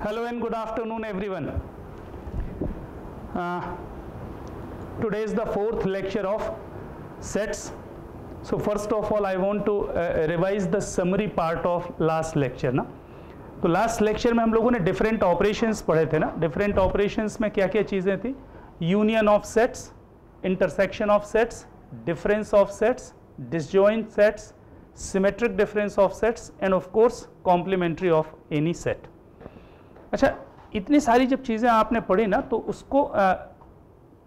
Hello and good afternoon everyone. Today is the fourth lecture of sets. So first of all I want to revise the summary part of last lecture ना. तो last lecture में हम लोगों ने different operations पढ़े थे ना. Different operations में क्या क्या चीज़ें थी? Union of sets, intersection of sets, difference of sets, disjoint sets, symmetric difference of sets and of course complementary of any set. अच्छा, इतनी सारी जब चीज़ें आपने पढ़ी ना तो उसको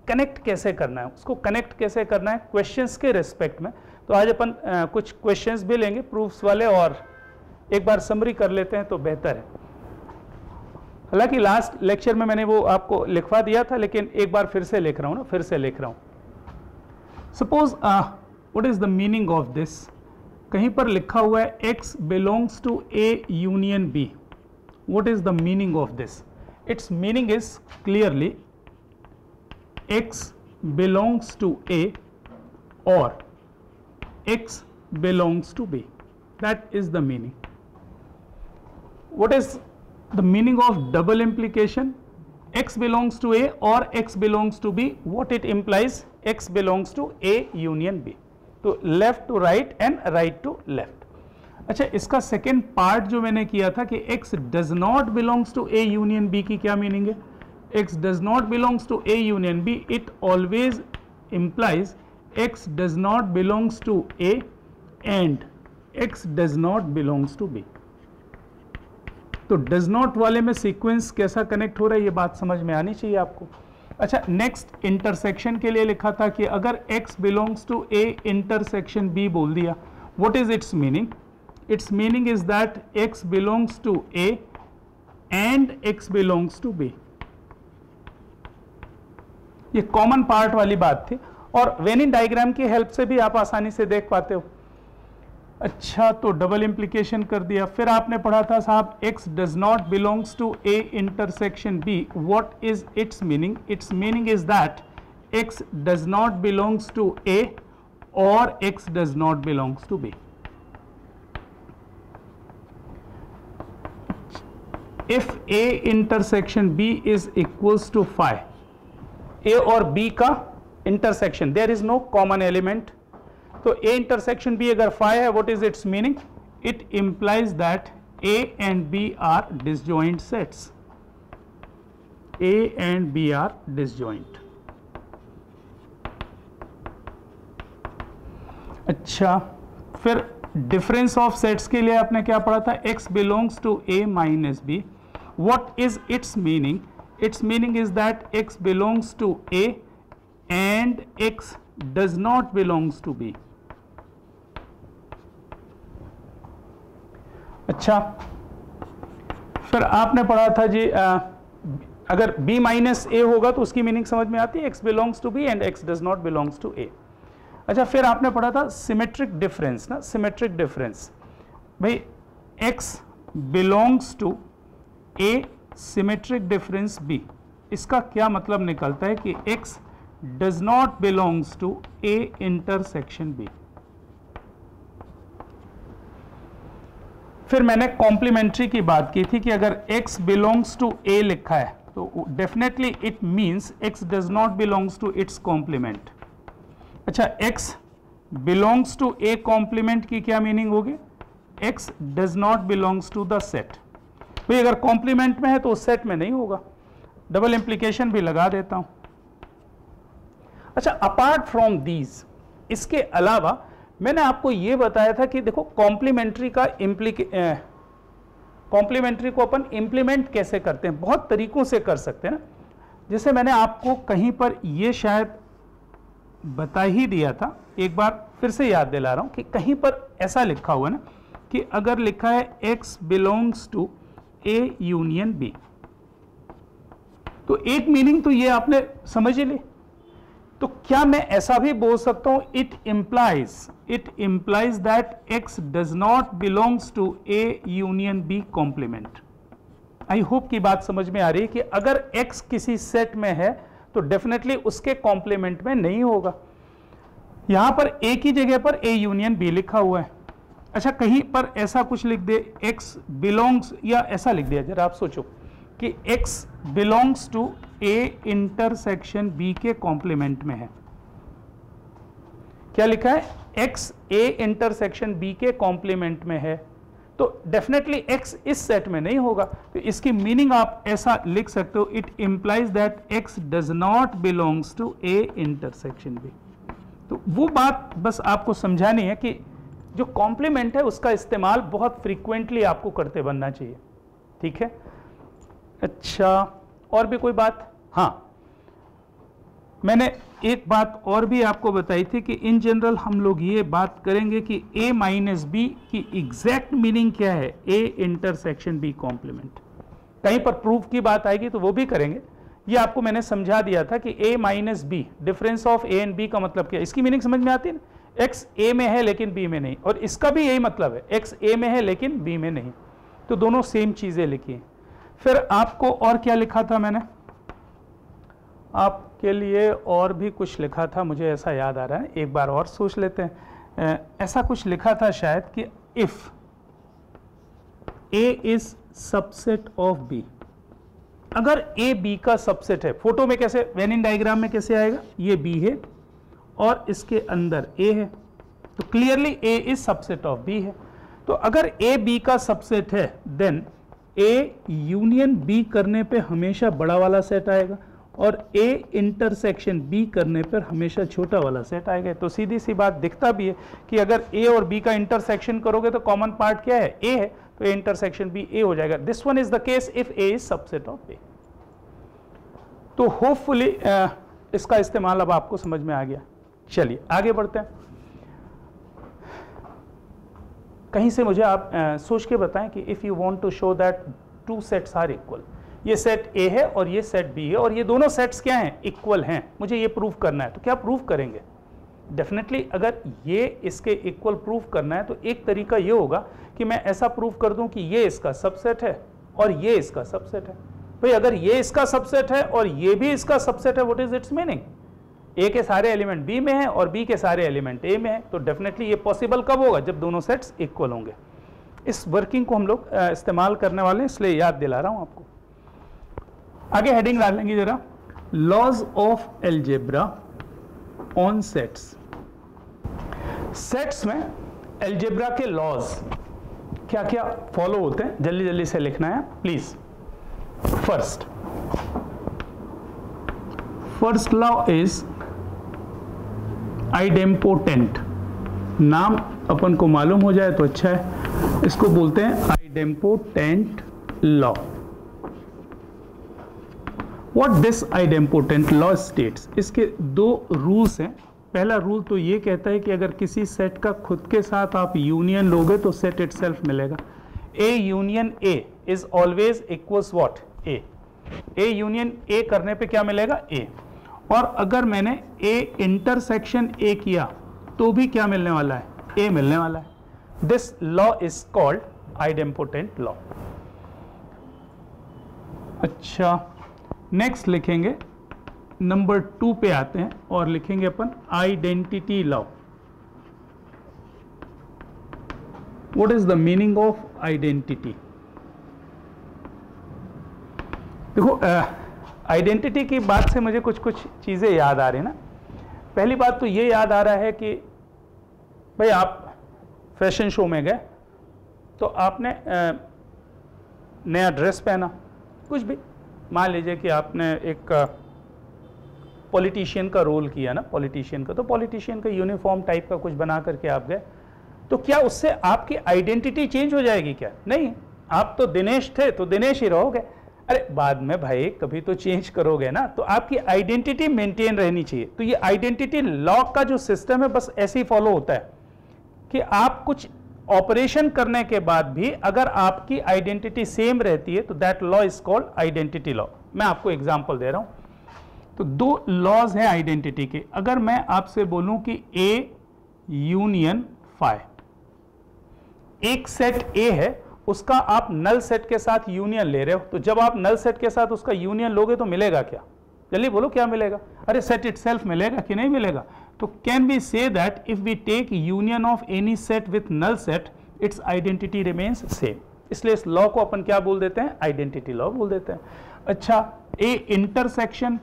कनेक्ट कैसे करना है, उसको कनेक्ट कैसे करना है क्वेश्चंस के रिस्पेक्ट में. तो आज अपन कुछ क्वेश्चंस भी लेंगे प्रूफ्स वाले और एक बार समरी कर लेते हैं तो बेहतर है. हालांकि लास्ट लेक्चर में मैंने वो आपको लिखवा दिया था लेकिन एक बार फिर से लिख रहा हूँ ना, फिर से लिख रहा हूँ. Suppose what is the meaning of this. कहीं पर लिखा हुआ है x belongs to A union B. What is the meaning of this? Its meaning is clearly x belongs to A or x belongs to B. That is the meaning. What is the meaning of double implication? X belongs to A or x belongs to B. What it implies? X belongs to A union B. तो left to right and right to left. अच्छा, इसका second part जो मैंने किया था कि x does not belongs to A union B की क्या मीनिंग है? x does not belongs to A union B. It always implies x does not belongs to A and x does not belongs to B. तो does not वाले में sequence कैसा connect हो रहा है ये बात समझ में आनी चाहिए आपको. अच्छा, नेक्स्ट इंटरसेक्शन के लिए लिखा था कि अगर x belongs to A intersection B बोल दिया, what is its meaning? Its meaning is that x belongs to A and x belongs to B. ये कॉमन पार्ट वाली बात थी और वेनिन डायग्राम की हेल्प से भी आप आसानी से देख पाते हो. अच्छा, तो डबल इंप्लीकेशन कर दिया. फिर आपने पढ़ा था साहब x does not belongs to A intersection B. What is its meaning? Its meaning is that x does not belongs to A or x does not belongs to B. If A intersection B is equals to phi, A और B का intersection, there is no common element. तो A intersection B अगर phi है, what is its meaning? It implies that A and B are disjoint sets. A and B are disjoint. अच्छा, फिर difference of sets के लिए आपने क्या पढ़ा था? x belongs to A minus B. What is its meaning? Its meaning is that x belongs to A and x does not belongs to B. अच्छा, फिर आपने पढ़ा था जी अगर B माइनस A होगा तो उसकी मीनिंग समझ में आती है, x belongs to B and x does not belongs to A. अच्छा, फिर आपने पढ़ा था सिमेट्रिक डिफरेंस ना. सिमेट्रिक डिफरेंस भाई x belongs to A symmetric difference B. इसका क्या मतलब निकलता है कि x does not belongs to A intersection B. फिर मैंने कॉम्प्लीमेंट्री की बात की थी कि अगर x बिलोंग्स टू A लिखा है तो definitely it means x does not belongs to its complement. अच्छा, x belongs to A complement की क्या मीनिंग होगी? x does not belongs to the set. भाई अगर कॉम्प्लीमेंट में है तो उस सेट में नहीं होगा. डबल इंप्लीकेशन भी लगा देता हूं. अच्छा, अपार्ट फ्रॉम दीज, इसके अलावा मैंने आपको यह बताया था कि देखो कॉम्प्लीमेंट्री का कॉम्प्लीमेंट्री को अपन इंप्लीमेंट कैसे करते हैं. बहुत तरीकों से कर सकते हैं ना. जैसे मैंने आपको कहीं पर यह शायद बता ही दिया था, एक बार फिर से याद दिला रहा हूं कि कहीं पर ऐसा लिखा हुआ ना कि अगर लिखा है x belongs to A union B, तो एक मीनिंग तो ये आपने समझ ही ली. तो क्या मैं ऐसा भी बोल सकता हूं it implies that x does not belongs to A union B complement. I hope की बात समझ में आ रही है कि अगर x किसी सेट में है तो डेफिनेटली उसके कॉम्प्लीमेंट में नहीं होगा. यहां पर A की जगह पर A यूनियन B लिखा हुआ है. अच्छा, कहीं पर ऐसा कुछ लिख दे x बिलोंग्स, या ऐसा लिख दिया, जरा आप सोचो कि x belongs to A intersection B के कॉम्प्लीमेंट में है। क्या लिखा है? x A इंटरसेक्शन B के कॉम्प्लीमेंट में है, तो डेफिनेटली x इस सेट में नहीं होगा। तो इसकी मीनिंग आप ऐसा लिख सकते हो, it implies that x does not belongs to A intersection B। तो वो बात बस आपको समझानी है कि जो कॉम्प्लीमेंट है उसका इस्तेमाल बहुत फ्रीक्वेंटली आपको करते बनना चाहिए, ठीक है। अच्छा, और भी कोई बात? हाँ, मैंने एक बात और भी आपको बताई थी कि इन जनरल हम लोग ये बात करेंगे कि A माइनस बी की एग्जैक्ट मीनिंग क्या है, A इंटरसेक्शन B कॉम्प्लीमेंट। कहीं पर प्रूफ की बात आएगी तो वो भी करेंगे। ये आपको मैंने समझा दिया था कि A minus B, difference of A and B का मतलब क्या है, इसकी मीनिंग समझ में आती है ना। X A में है लेकिन B में नहीं, और इसका भी यही मतलब है, X A में है लेकिन B में नहीं, तो दोनों सेम चीजें लिखी हैं। फिर आपको और क्या लिखा था मैंने आपके लिए? और भी कुछ लिखा था, मुझे ऐसा याद आ रहा है, एक बार और सोच लेते हैं। ऐसा कुछ लिखा था शायद कि if A is subset of B, अगर A B का सबसेट है, फोटो में कैसे, वेनिन डायग्राम में कैसे आएगा, ये B है और इसके अंदर A है, तो clearly A is subset of B है। तो अगर A B का सबसेट है, देन A यूनियन B करने पे हमेशा बड़ा वाला सेट आएगा और A इंटरसेक्शन B करने पर हमेशा छोटा वाला सेट आएगा। तो सीधी सी बात दिखता भी है कि अगर A और B का इंटरसेक्शन करोगे तो कॉमन पार्ट क्या है, A है, तो A इंटरसेक्शन B A हो जाएगा। This one is the case if A is subset of B। तो होपफुली इसका इस्तेमाल अब आपको समझ में आ गया। चलिए आगे बढ़ते हैं। कहीं से मुझे आप सोच के बताएं कि if you want to show that two sets are equal, ये सेट A है और ये सेट B है और ये दोनों सेट्स क्या हैं, इक्वल हैं, मुझे ये प्रूफ करना है, तो क्या प्रूफ करेंगे? डेफिनेटली अगर ये इसके इक्वल प्रूफ करना है तो एक तरीका ये होगा कि मैं ऐसा प्रूफ कर दूं कि ये इसका सबसेट है और ये इसका सबसेट है। भाई अगर ये इसका सबसेट है और ये भी इसका सबसेट है, what is its meaning? A के सारे एलिमेंट B में हैं और B के सारे एलिमेंट A में हैं, तो डेफिनेटली ये पॉसिबल कब होगा, जब दोनों सेट्स इक्वल होंगे। इस वर्किंग को हम लोग इस्तेमाल करने वाले हैं, इसलिए याद दिला रहा हूं आपको। आगे हेडिंग डाल लेंगे जरा, laws of algebra on sets. Sets में एल्जेब्रा के लॉज क्या क्या फॉलो होते हैं, जल्दी जल्दी से लिखना है please. First law is idempotent. नाम अपन को मालूम हो जाए तो अच्छा है, इसको बोलते हैं idempotent law. What this idempotent law states, इसके दो रूल्स हैं। पहला रूल तो ये कहता है कि अगर किसी सेट का खुद के साथ आप यूनियन लोगे तो सेट इटसेल्फ मिलेगा। A union A is always equals what, A। A union A करने पे क्या मिलेगा, A। और अगर मैंने A इंटरसेक्शन A किया तो भी क्या मिलने वाला है, A मिलने वाला है। This law is called idempotent law. अच्छा, नेक्स्ट लिखेंगे, नंबर 2 पे आते हैं और लिखेंगे अपन identity law. What is the meaning of identity? देखो आइडेंटिटी की बात से मुझे कुछ कुछ चीजें याद आ रही ना। पहली बात तो ये याद आ रहा है कि भाई आप फैशन शो में गए तो आपने नया ड्रेस पहना, कुछ भी, मान लीजिए कि आपने एक पॉलिटिशियन का रोल किया ना, पॉलिटिशियन का, तो पॉलिटिशियन का यूनिफॉर्म टाइप का कुछ बना करके आप गए, तो क्या उससे आपकी आइडेंटिटी चेंज हो जाएगी क्या? नहीं, आप तो दिनेश थे तो दिनेश ही रहोगे। अरे बाद में भाई कभी तो चेंज करोगे ना, तो आपकी आइडेंटिटी मेंटेन रहनी चाहिए। तो ये आइडेंटिटी लॉ का जो सिस्टम है बस ऐसे ही फॉलो होता है कि आप कुछ ऑपरेशन करने के बाद भी अगर आपकी आइडेंटिटी सेम रहती है तो that law is called identity law. मैं आपको एग्जांपल दे रहा हूं। तो दो लॉज हैं आइडेंटिटी के। अगर मैं आपसे बोलूं कि A यूनियन फाई, एक सेट A है, उसका आप नल सेट के साथ यूनियन ले रहे हो, तो जब आप नल सेट के साथ उसका यूनियन लोगे तो मिलेगा क्या? जल्दी बोलो क्या मिलेगा? अरे सेट इटसेल्फ मिलेगा कि नहीं मिलेगा? तो can we say that if we take union of any set with null set, its identity remains same. इसलिए इस लॉ को अपन क्या बोल देते हैं, आइडेंटिटी लॉ बोल देते हैं। अच्छा, A intersection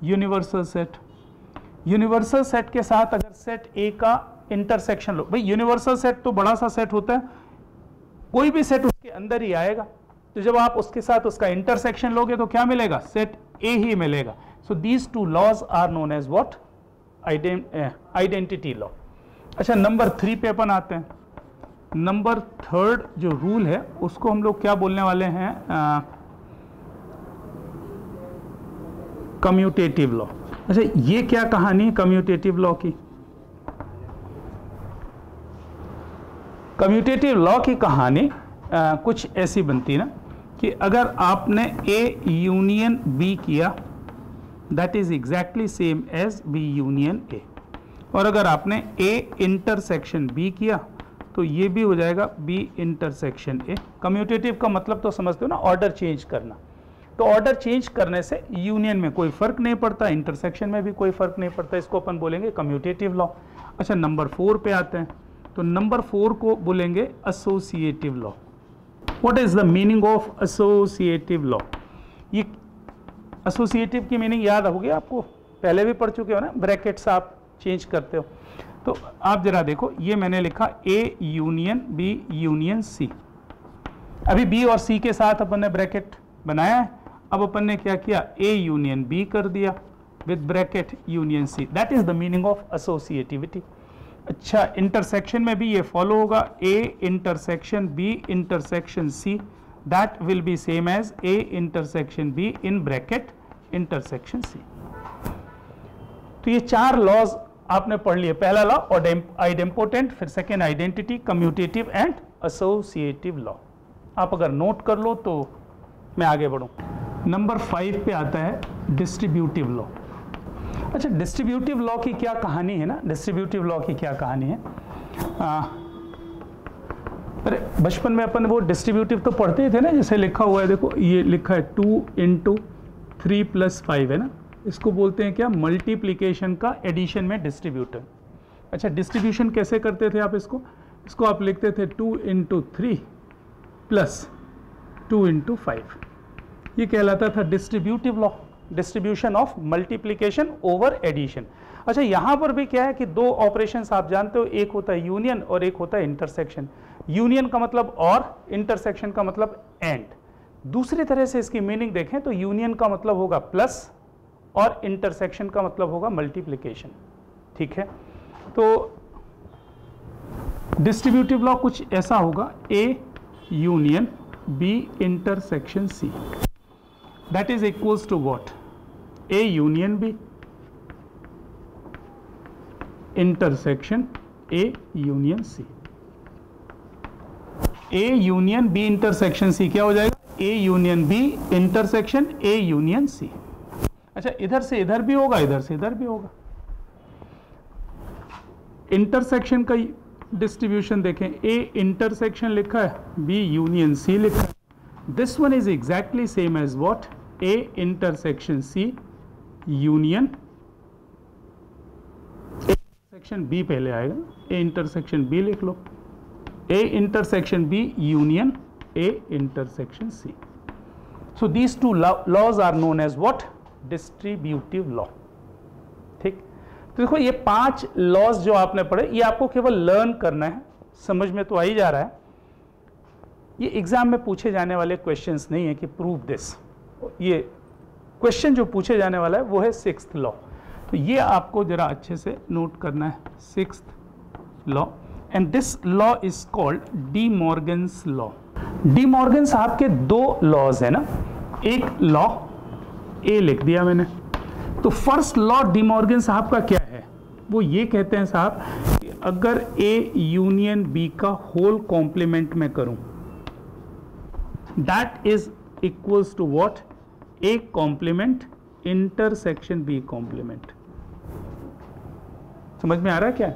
universal set, universal set के साथ अगर सेट ए का इंटरसेक्शन लो, भाई यूनिवर्सल सेट तो बड़ा सा सेट होता है, कोई भी सेट उसके अंदर ही आएगा, तो जब आप उसके साथ उसका इंटरसेक्शन लोगे तो क्या मिलेगा, सेट ए ही मिलेगा। So these two laws are known as what, identity law. अच्छा, नंबर 3 पे अपन आते हैं। नंबर 3 जो रूल है उसको हम लोग क्या बोलने वाले हैं, कम्यूटेटिव लॉ। अच्छा, ये क्या कहानी है कम्यूटेटिव लॉ की? कम्यूटेटिव लॉ की कहानी कुछ ऐसी बनती है ना कि अगर आपने ए यूनियन बी किया, that is exactly same as B union A, और अगर आपने ए इंटरसेक्शन बी किया तो ये भी हो जाएगा बी इंटरसेक्शन ए। कम्यूटेटिव का मतलब तो समझते हो ना, ऑर्डर चेंज करना। तो ऑर्डर चेंज करने से यूनियन में कोई फर्क नहीं पड़ता, इंटरसेक्शन में भी कोई फर्क नहीं पड़ता, इसको अपन बोलेंगे कम्यूटेटिव लॉ। अच्छा, नंबर 4 पे आते हैं, तो नंबर 4 को बोलेंगे associative law. What is the meaning of associative law? ये एसोसिएटिव की मीनिंग याद होगी आपको, पहले भी पढ़ चुके हो ना, ब्रैकेट्स आप चेंज करते हो। तो आप जरा देखो, ये मैंने लिखा A union B union C. अभी बी और सी के साथ अपन ने ब्रैकेट बनाया है, अब अपन ने क्या किया, ए यूनियन बी कर दिया with bracket union C. That is the meaning of associativity. अच्छा, इंटरसेक्शन में भी ये फॉलो होगा, A intersection B intersection C, that will be same as A intersection B in bracket intersection C. तो ये 4 laws आपने पढ़ लिए। पहला लॉ आइडेम्पोटेंट, फिर second identity, commutative and associative law. आप अगर नोट कर लो तो मैं आगे बढ़ूं। नंबर 5 पे आता है डिस्ट्रीब्यूटिव लॉ। अच्छा, डिस्ट्रीब्यूटिव लॉ की क्या कहानी है ना, डिस्ट्रीब्यूटिव लॉ की क्या कहानी है, अरे बचपन में अपन वो डिस्ट्रीब्यूटिव तो पढ़ते ही थे ना, जैसे लिखा हुआ है, देखो ये लिखा है 2 × 3 + 5 है ना, इसको बोलते हैं क्या, मल्टीप्लिकेशन का एडिशन में डिस्ट्रीब्यूटर। अच्छा, डिस्ट्रीब्यूशन कैसे करते थे आप, इसको आप लिखते थे 2 × 3 + 2 × 5, ये कहलाता था distributive law, distribution of multiplication over addition. अच्छा, यहां पर भी क्या है कि 2 ऑपरेशंस आप जानते हो, एक होता है यूनियन और एक होता है इंटरसेक्शन। यूनियन का मतलब और, इंटरसेक्शन का मतलब एंड। दूसरी तरह से इसकी मीनिंग देखें तो यूनियन का मतलब होगा प्लस और इंटरसेक्शन का मतलब होगा मल्टीप्लिकेशन। ठीक है, तो डिस्ट्रीब्यूटिव लॉ कुछ ऐसा होगा, A union B intersection C, that is equals to what, A union B intersection A union C. ए यूनियन बी इंटरसेक्शन सी क्या हो जाएगा, A union B intersection A union C. अच्छा, इधर से इधर भी होगा, इधर से इधर भी होगा। इंटरसेक्शन का डिस्ट्रीब्यूशन देखें, ए इंटरसेक्शन लिखा है, बी यूनियन सी लिखा है, this one is exactly same as what, A intersection C union, intersection B पहले आएगा, ए इंटरसेक्शन बी लिख लो, A intersection B union A intersection C. So these 2 laws are known as what, distributive law. ठीक, तो देखो ये 5 laws जो आपने पढ़े, ये आपको केवल लर्न करना है, समझ में तो आ ही जा रहा है। ये एग्जाम में पूछे जाने वाले क्वेश्चंस नहीं है कि प्रूव दिस, ये क्वेश्चन जो पूछे जाने वाला है वो है 6th लॉ। तो ये आपको जरा अच्छे से नोट करना है, 6th law, and this law is called D Morgan's law. De Morgan साहब के 2 लॉज है ना, एक लॉ ए लिख दिया मैंने। तो फर्स्ट लॉ डी मॉर्गन साहब का क्या है, वो ये कहते हैं साहब कि अगर ए यूनियन बी का होल कॉम्प्लीमेंट में करूं, that is equals to what, A complement intersection B complement. समझ में आ रहा है क्या,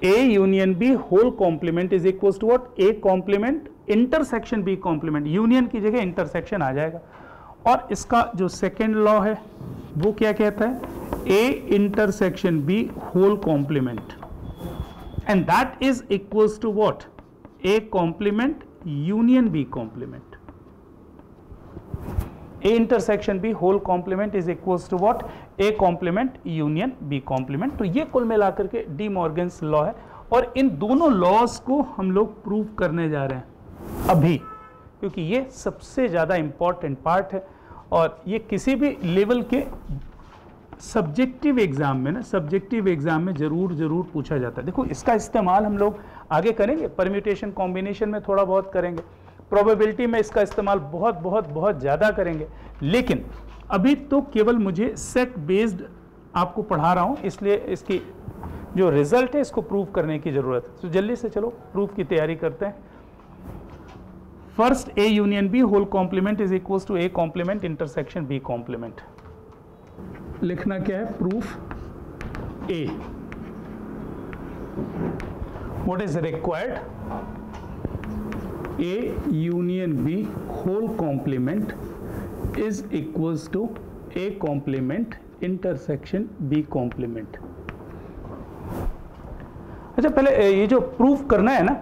A union B whole complement is equals to what, A complement intersection B complement, union की जगह इंटरसेक्शन आ जाएगा। और इसका जो सेकेंड लॉ है वो क्या कहता है, A intersection B whole complement, and that is equals to what, A complement union B complement, A intersection B whole complement is equals to what, A complement union B complement. तो ये कुल मिलाकर के डी मॉर्गन्स लॉ है, और इन दोनों laws को हम लोग प्रूव करने जा रहे हैं अभी, क्योंकि ये सबसे ज़्यादा इंपॉर्टेंट पार्ट है, और ये किसी भी लेवल के सब्जेक्टिव एग्जाम में ना, सब्जेक्टिव एग्जाम में जरूर पूछा जाता है। देखो इसका इस्तेमाल हम लोग आगे करेंगे, परम्यूटेशन कॉम्बिनेशन में थोड़ा बहुत करेंगे, प्रोबेबिलिटी में इसका इस्तेमाल बहुत ज़्यादा करेंगे, लेकिन अभी तो केवल मुझे सेट बेस्ड आपको पढ़ा रहा हूँ, इसलिए इसकी जो रिजल्ट है इसको प्रूव करने की ज़रूरत है। तो जल्दी से चलो प्रूफ की तैयारी करते हैं। First, A union B whole complement is equals to A complement intersection B complement. लिखना क्या है, proof A। What is required, A union B whole complement is equals to A complement intersection B complement। अच्छा, पहले ये जो proof करना है ना,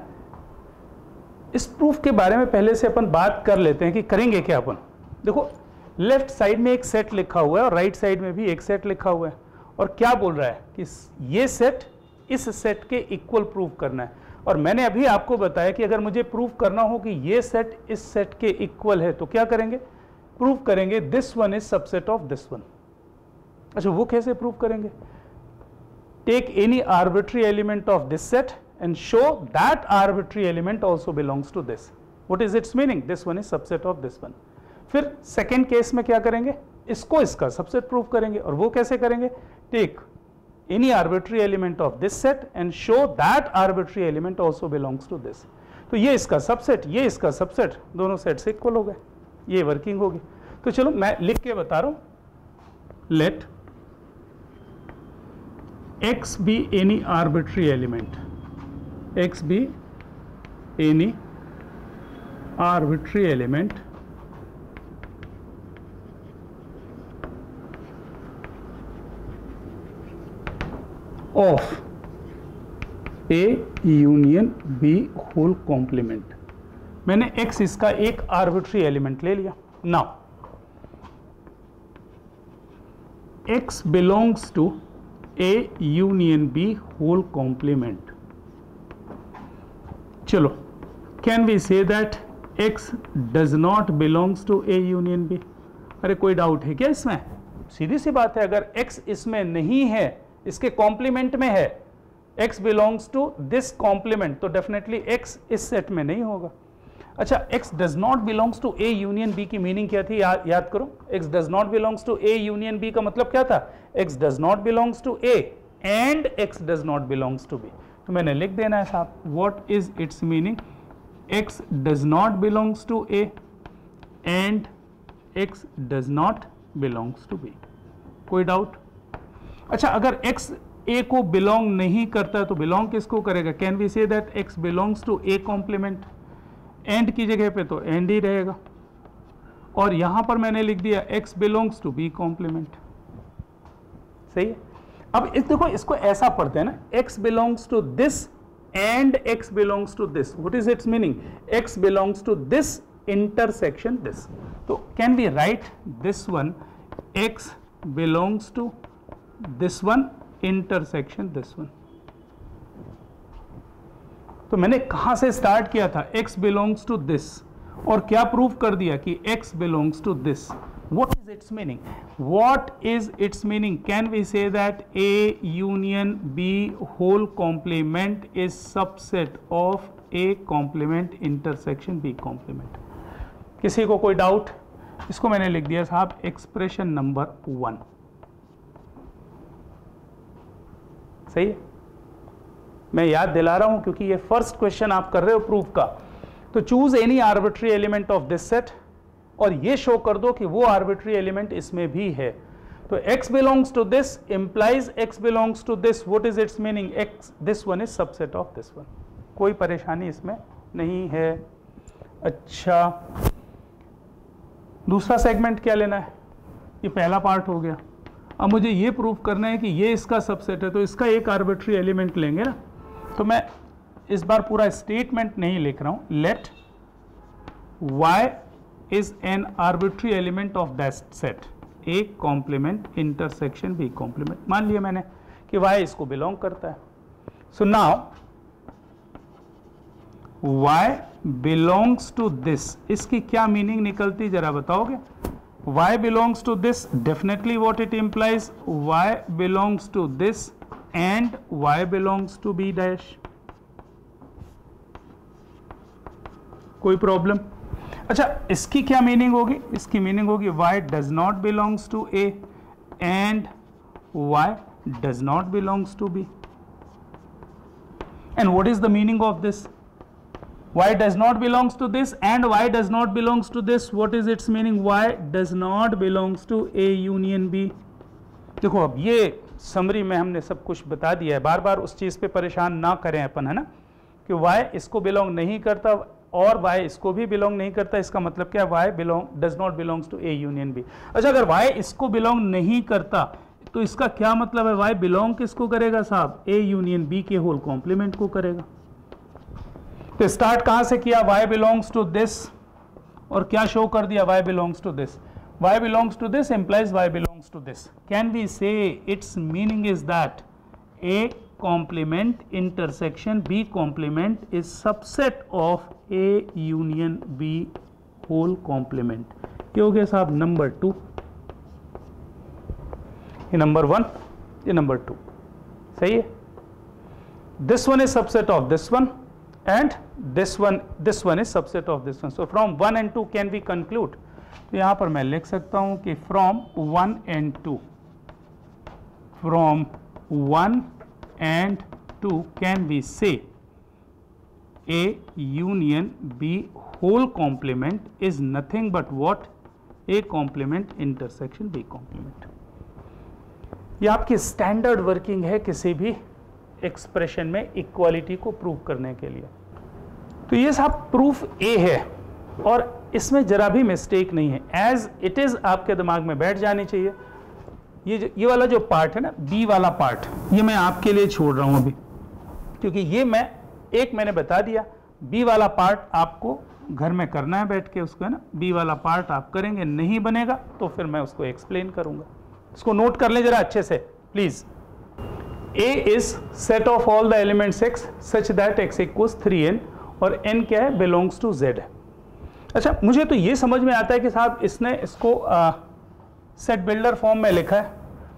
इस प्रूफ के बारे में पहले से अपन बात कर लेते हैं कि करेंगे क्या अपन। देखो लेफ्ट साइड में एक सेट लिखा हुआ है और राइट साइड में भी एक सेट लिखा हुआ है, और क्या बोल रहा है कि ये सेट इस सेट के इक्वल प्रूफ करना है। और मैंने अभी आपको बताया कि अगर मुझे प्रूफ करना हो कि ये सेट इस सेट के इक्वल है तो क्या करेंगे, प्रूफ करेंगे this one is subset of this one. अच्छा, वो कैसे प्रूफ करेंगे, take any arbitrary element of this set and show that arbitrary element also belongs to this. What is its meaning, this one is subset of this one. फिर second case में क्या करेंगे, इसको इसका सबसेट प्रूफ करेंगे, और वो कैसे करेंगे, take any arbitrary element of this set and show that arbitrary element also belongs to this। तो ये इसका सबसेट, ये इसका सबसेट, दोनों सेट से इक्वल हो गए, ये वर्किंग होगी। तो चलो मैं लिख के बता रहा हूं, late x be any arbitrary element, x be any arbitrary element of A union B whole complement. मैंने x इसका एक आर्बिट्री एलिमेंट ले लिया। Now x belongs to A union B whole complement. चलो, can we say that x does not belongs to A union B? अरे कोई doubt है क्या इसमें? सीधी सी बात है, अगर x इसमें नहीं है, इसके कॉम्प्लीमेंट में है, x belongs to this complement, तो डेफिनेटली x इस सेट में नहीं होगा। अच्छा, x does not belongs to A union B की मीनिंग क्या थी, याद करो। x does not belongs to A union B का मतलब क्या था, x does not belongs to A and x does not belongs to B। तो मैंने लिख देना है साहब, what is its meaning, x does not belongs to A and x does not belongs to B। कोई डाउट? अच्छा, अगर x a को बिलोंग नहीं करता तो बिलोंग किसको करेगा, can we say that x belongs to A complement, and की जगह पे तो एंड ही रहेगा, और यहां पर मैंने लिख दिया x belongs to B complement. सही है। अब देखो इसको ऐसा पढ़ते हैं ना, x belongs to this and x belongs to this. What is its meaning, x belongs to this intersection this. तो can we write this one, x belongs to this one intersection this one। तो मैंने कहां से start किया था, x belongs to this, और क्या prove कर दिया कि x belongs to this। what is its meaning, what is its meaning, can we say that A union B whole complement is subset of A complement intersection B complement? किसी को कोई doubt? इसको मैंने लिख दिया साहब एक्सप्रेशन नंबर 1। सही है, मैं याद दिला रहा हूं क्योंकि ये फर्स्ट क्वेश्चन आप कर रहे हो प्रूफ का। तो choose any arbitrary element of this set, और ये शो कर दो कि वो आर्बिट्री एलिमेंट इसमें भी है। तो x belongs to this implies x belongs to this. What is its meaning, x this one is subset of this one. कोई परेशानी इसमें नहीं है। अच्छा, दूसरा सेगमेंट क्या लेना है, ये पहला पार्ट हो गया। अब मुझे ये प्रूफ करना है कि ये इसका सबसेट है, तो इसका एक आर्बिट्री एलिमेंट लेंगे ना। तो मैं इस बार पूरा स्टेटमेंट नहीं लिख रहा हूं, late y is an arbitrary element of that set, a complement intersection b complement। मान लिया मैंने कि y इसको बिलोंग करता है। So now y belongs to this, इसकी क्या मीनिंग निकलती जरा बताओगे? y belongs to this, definitely what it implies, y belongs to this and y belongs to b dash। कोई प्रॉब्लम? अच्छा, इसकी क्या मीनिंग होगी? इसकी मीनिंग होगी y does not belongs to a and y does not belongs to b। and what is the meaning of this? y does not belongs to this and y does not belongs to this, what is its meaning? y does not belongs to a union b। देखो अब ये summary में हमने सब कुछ बता दिया है, बार बार उस चीज पे परेशान ना करें अपन, है ना, कि y इसको बिलोंग नहीं करता और y इसको भी बिलोंग नहीं करता। इसका मतलब क्या है? y belong does not belongs to a union b। अच्छा, अगर y इसको बिलोंग नहीं करता तो इसका क्या मतलब है? y बिलोंग किसको करेगा साहब? a यूनियन b के होल कॉम्प्लीमेंट को करेगा। तो स्टार्ट कहां से किया? y बिलोंग्स टू दिस और क्या शो कर दिया? y belongs to this. y belongs to this implies y belongs to this। Can we say its meaning is that a complement intersection b complement is subset of a union b whole complement? ये हो गया साहब number 2, ये number 1, ये number 2, सही है। this one is subset of this one and this one is subset of this one। so from 1 and 2 can we conclude? तो यहां पर मैं लिख सकता हूं कि from 1 and 2 can we say a union b whole complement is nothing but what? a complement intersection b complement। ये आपकी स्टैंडर्ड वर्किंग है किसी भी एक्सप्रेशन में इक्वालिटी को प्रूव करने के लिए। तो ये साहब प्रूफ ए है और इसमें जरा भी मिस्टेक नहीं है, एज इट इज आपके दिमाग में बैठ जानी चाहिए। ये वाला जो पार्ट है ना, बी वाला पार्ट, ये मैं आपके लिए छोड़ रहा हूं अभी, क्योंकि ये मैंने बता दिया। बी वाला पार्ट आपको घर में करना है बैठ के उसको, है ना। बी वाला पार्ट आप करेंगे, नहीं बनेगा तो फिर मैं उसको एक्सप्लेन करूंगा। इसको नोट कर ले जरा अच्छे से please. A is set of all the elements x such that x equals 3n और n क्या है? belongs to z है। अच्छा, मुझे तो ये समझ में आता है कि साहब इसने इसको सेट बिल्डर फॉर्म में लिखा है,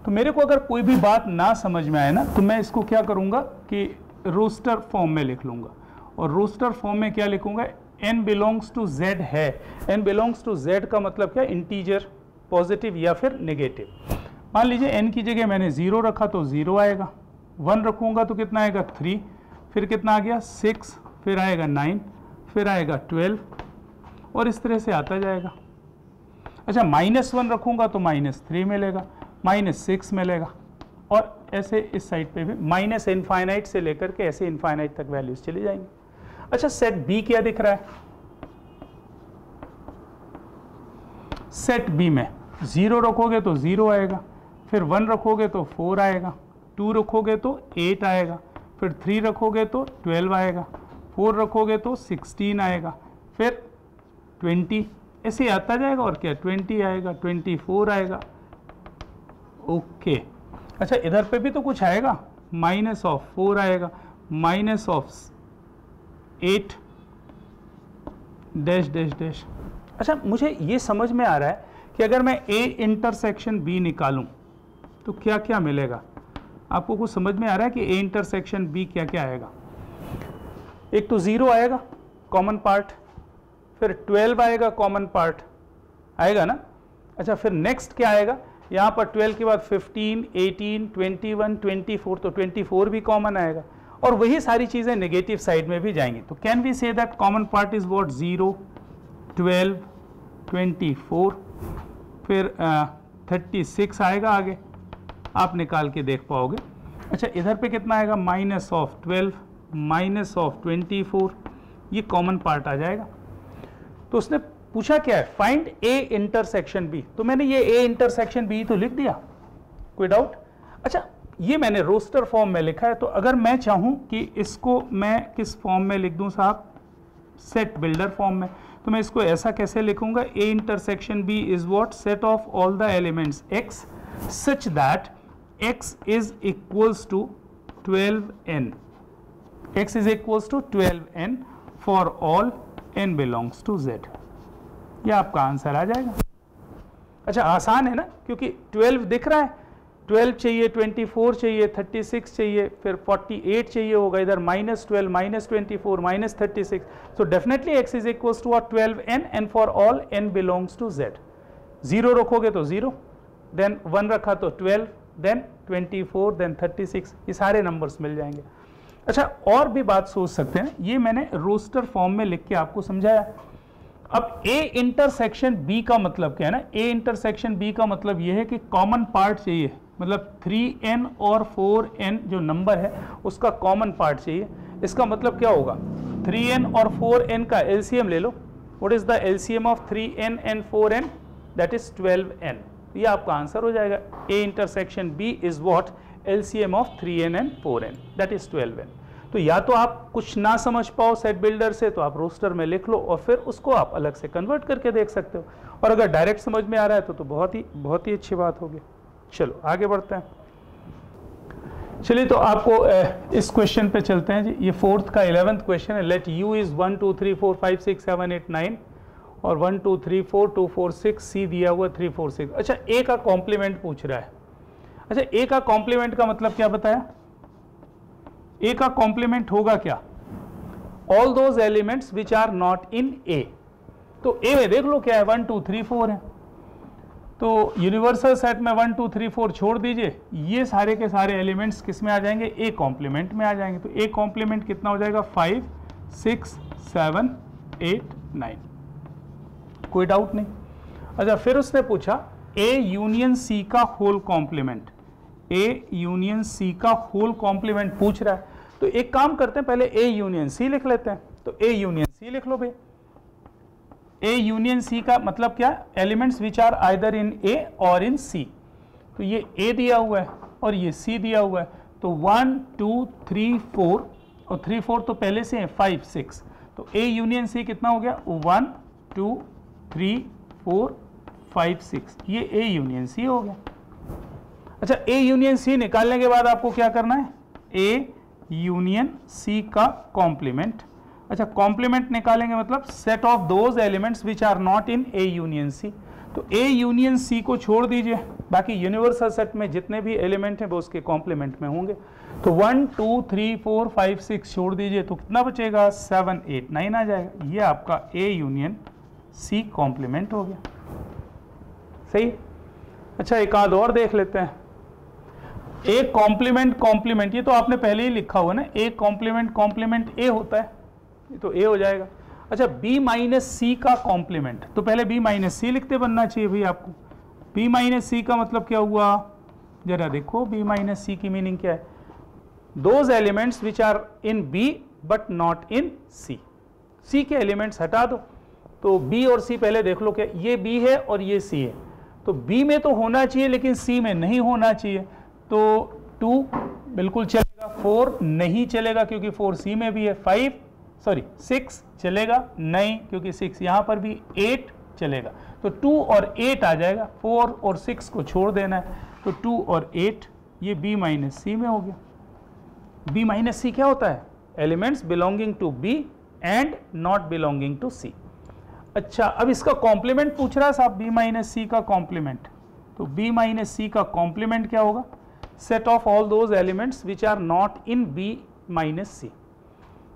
तो मेरे को अगर कोई भी बात ना समझ में आए ना तो मैं इसको क्या करूँगा कि रोस्टर फॉर्म में लिख लूँगा। और रोस्टर फॉर्म में क्या लिखूँगा? n बिलोंग्स टू z है। n बिलोंग्स टू z का मतलब क्या? इंटीजर, पॉजिटिव या फिर नेगेटिव। मान लीजिए n की जगह मैंने 0 रखा तो 0 आएगा, 1 रखूँगा तो कितना आएगा? 3, फिर कितना आ गया? 6, फिर आएगा 9, फिर आएगा 12 और इस तरह से आता जाएगा। अच्छा, -1 रखूंगा तो -3 मिलेगा, -6 मिलेगा और ऐसे इस साइड पे भी माइनस इनफाइनाइट से लेकर के ऐसे इनफाइनाइट तक वैल्यूज चली जाएंगी। अच्छा, सेट बी क्या दिख रहा है? सेट बी में 0 रखोगे तो 0 आएगा, फिर 1 रखोगे तो 4 आएगा, 2 रखोगे तो 8 आएगा, फिर 3 रखोगे तो 12 आएगा, 4 रखोगे तो 16 आएगा, फिर 20, ऐसे आता जाएगा और क्या? 20 आएगा, 24 आएगा। ओके। अच्छा, इधर पे भी तो कुछ आएगा, -4 आएगा, -8 डैश डैश डैश। अच्छा, मुझे ये समझ में आ रहा है कि अगर मैं A इंटरसेक्शन B निकालूं तो क्या क्या मिलेगा? आपको कुछ समझ में आ रहा है कि A इंटरसेक्शन B क्या क्या आएगा? एक तो 0 आएगा कॉमन पार्ट, फिर 12 आएगा कॉमन पार्ट, आएगा ना। अच्छा, फिर नेक्स्ट क्या आएगा? यहाँ पर 12 के बाद 15, 18, 21, 24, तो 24 भी कॉमन आएगा और वही सारी चीज़ें नेगेटिव साइड में भी जाएंगी। तो can we say that common part is what? 0, 12, 24, फिर 36 आएगा आगे, आप निकाल के देख पाओगे। अच्छा, इधर पे कितना आएगा? -12, -24, ये कॉमन पार्ट आ जाएगा। तो उसने पूछा क्या है? फाइंड ए इंटरसेक्शन बी, तो मैंने ये ए इंटरसेक्शन बी तो लिख दिया, कोई डाउट? अच्छा, ये मैंने रोस्टर फॉर्म में लिखा है, तो अगर मैं चाहूं कि इसको मैं किस फॉर्म में लिख दूं साहब? सेट बिल्डर फॉर्म में। तो मैं इसको ऐसा कैसे लिखूंगा, A intersection B is what, set of all the elements x such that x is equals to 12n, x is equals to 12n for all n belongs to z। ये आपका answer आ जाएगा। अच्छा आसान है ना, क्योंकि 12 दिख रहा है, 12 चाहिए, 24 चाहिए, 36 चाहिए, फिर 48 चाहिए होगा, इधर -12, -24, -36, so definitely x is equals to 12n and for all n belongs to z। 0 रखोगे तो 0, देन 1 रखा तो 12, देन 24, देन 36, ये सारे नंबर्स मिल जाएंगे। अच्छा और भी बात सोच सकते हैं, ये मैंने रोस्टर फॉर्म में लिख के आपको समझाया। अब A इंटरसेक्शन B का मतलब क्या है ना, A इंटरसेक्शन B का मतलब ये है कि कॉमन पार्ट चाहिए, मतलब 3n और 4n जो नंबर है उसका कॉमन पार्ट चाहिए। इसका मतलब क्या होगा, 3n और 4n का LCM ले लो। What is the LCM of 3n and 4n, that is 12n। ये आपका आंसर हो जाएगा। A intersection B is what, LCM of 3n and 4n, that is 12n। तो या तो आप कुछ ना समझ पाओ सेट बिल्डर से तो आप रोस्टर में लिख लो और फिर उसको आप अलग से कन्वर्ट करके देख सकते हो, और अगर डायरेक्ट समझ में आ रहा है तो बहुत ही अच्छी बात होगी। चलो आगे बढ़ते हैं। चलिए तो आपको इस क्वेश्चन पे चलते हैं जी। ये 4th का 11th क्वेश्चन है। लेट u इज 1 2 3 4 5 6 7 8 9 और 1 2 3 4 2 4 6, c दिया हुआ 3 4 6। अच्छा a का कॉम्प्लीमेंट पूछ रहा है। अच्छा a का कॉम्प्लीमेंट का मतलब क्या बताया, A का कॉम्प्लीमेंट होगा क्या, all those elements which are not in A। तो A में देख लो क्या है, 1 2 3 4 है, तो यूनिवर्सल सेट में 1 2 3 4 छोड़ दीजिए, ये सारे के सारे एलिमेंट्स किस में आ जाएंगे, A कॉम्प्लीमेंट में आ जाएंगे। तो A कॉम्प्लीमेंट कितना हो जाएगा, 5 6 7 8 9, कोई डाउट नहीं। अच्छा फिर उसने पूछा A यूनियन C का whole complement, A union C का होल कॉम्प्लीमेंट पूछ रहा है। तो एक काम करते हैं, पहले A यूनियन C लिख लेते हैं। तो A यूनियन C लिख लो भाई। A यूनियन C का मतलब क्या, elements which are either in A और इन C। तो ये A दिया हुआ है और ये C दिया हुआ है, तो 1 2 3 4 और 3 4 तो पहले से है 5 6, तो A यूनियन C कितना हो गया, 1 2 3 4 5 6, ये A यूनियन C हो गया। अच्छा A यूनियन C निकालने के बाद आपको क्या करना है, A यूनियन C का कॉम्प्लीमेंट। अच्छा कॉम्प्लीमेंट निकालेंगे मतलब set of those elements which are not in A union C। तो A यूनियन C को छोड़ दीजिए, बाकी यूनिवर्सल सेट में जितने भी एलिमेंट हैं वो उसके कॉम्प्लीमेंट में होंगे। तो 1 2 3 4 5 6 छोड़ दीजिए तो कितना बचेगा, 7 8 9 आ जाएगा। ये आपका A यूनियन C कॉम्प्लीमेंट हो गया। सही। अच्छा एक आध और देख लेते हैं। A कॉम्प्लीमेंट, ये तो आपने पहले ही लिखा हुआ ना, A कॉम्प्लीमेंट A होता है, ये तो A हो जाएगा। अच्छा B माइनस C का कॉम्प्लीमेंट, तो पहले B माइनस C लिखते बनना चाहिए भाई आपको। B माइनस C का मतलब क्या हुआ, जरा देखो B माइनस C की मीनिंग क्या है, those elements which are in B but not in C। C के एलिमेंट्स हटा दो, तो B और C पहले देख लो क्या, ये B है और ये C है, तो B में तो होना चाहिए लेकिन C में नहीं होना चाहिए, तो 2 बिल्कुल चलेगा, 4 नहीं चलेगा क्योंकि 4 C में भी है, 6 चलेगा नहीं क्योंकि 6 यहाँ पर भी, 8 चलेगा, तो 2 और 8 आ जाएगा, 4 और 6 को छोड़ देना है, तो 2 और 8 ये B माइनस C में हो गया। B माइनस C क्या होता है, elements belonging to B and not belonging to C। अच्छा अब इसका कॉम्प्लीमेंट पूछ रहा है साहब, B माइनस C का कॉम्प्लीमेंट, तो B माइनस C का कॉम्प्लीमेंट क्या होगा, set of all those elements which are not in B minus C।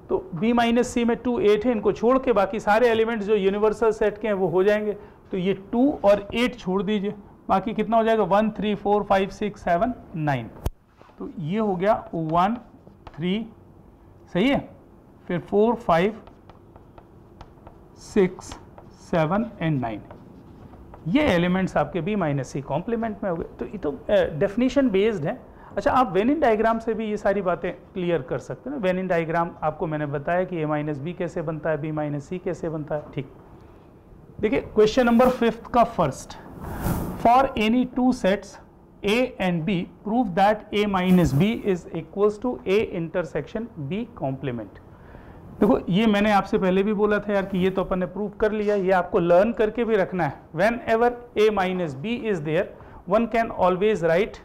तो B माइनस C में 2 8 है, इनको छोड़ के बाकी सारे एलिमेंट्स जो यूनिवर्सल सेट के हैं वो हो जाएंगे, तो ये 2 और 8 छोड़ दीजिए, बाकी कितना हो जाएगा, 1 3 4 5 6 7 9, तो ये हो गया 1 3, सही है, फिर 4 5 6 7 एंड 9, ये एलिमेंट्स आपके B माइनस C कॉम्प्लीमेंट में हो गए। तो ये तो डेफिनेशन बेस्ड है। अच्छा आप वेनिन डायग्राम से भी ये सारी बातें क्लियर कर सकते हैं ना। वेनिन डायग्राम आपको मैंने बताया कि A माइनस B कैसे बनता है, B माइनस C कैसे बनता है। ठीक, देखिए क्वेश्चन नंबर 5 का first, for any 2 sets A and B prove that A minus B is equals to A intersection B complement. देखो ये मैंने आपसे पहले भी बोला था यार कि ये तो अपन ने प्रूव कर लिया, ये आपको लर्न करके भी रखना है। Whenever a minus B is there one can always write